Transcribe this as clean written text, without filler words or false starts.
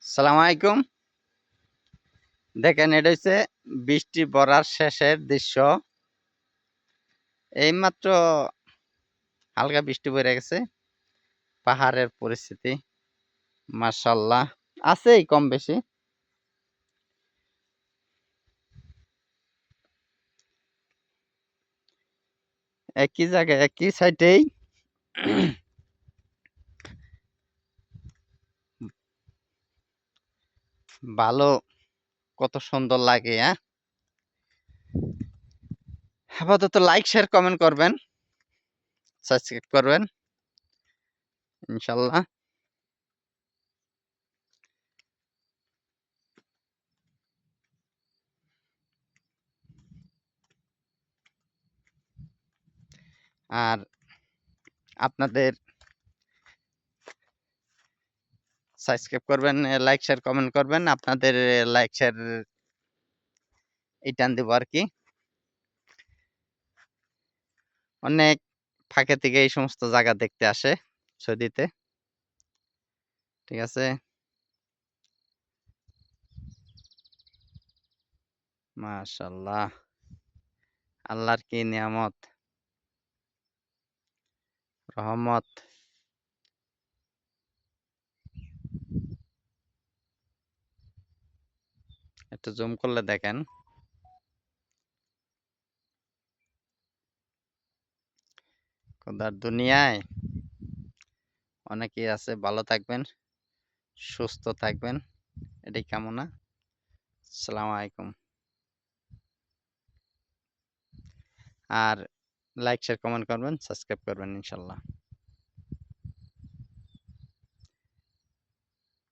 সালাম আলাইকুম। দেখেন, এটা হচ্ছে বৃষ্টি পড়ার শেষের দৃশ্য। এইমাত্র হালকা বৃষ্টি পড়ে গেছে। পাহাড়ের পরিস্থিতি মাশাআল্লাহ আছেই কম বেশি। একই জায়গায় একই সাইডেই ভালো, কত সুন্দর লাগে। আপাতত লাইক শেয়ার কমেন্ট করবেন, সাবস্ক্রাইব করবেন ইনশাল্লাহ। আর আপনাদের সাবস্ক্রাইব করবেন, লাইক শেয়ার কমেন্ট করবেন। আপনাদের লাইক শেয়ার এই টান দিব আর কি। অনেক ফাঁকে থেকে এই সমস্ত জায়গা দেখতে আসে সৌদিতে। ঠিক আছে, মাশাআল্লাহ, আল্লাহর কি নিয়ামত, রহমত। একটু জুম করলে দেখেন। খোদার দুনিয়ায় অনেকেই আছে। ভালো থাকবেন, সুস্থ থাকবেন, এটাই কামনা। আসসালামু আলাইকুম। আর লাইক শেয়ার কমেন্ট করবেন, সাবস্ক্রাইব করবেন ইনশাল্লাহ।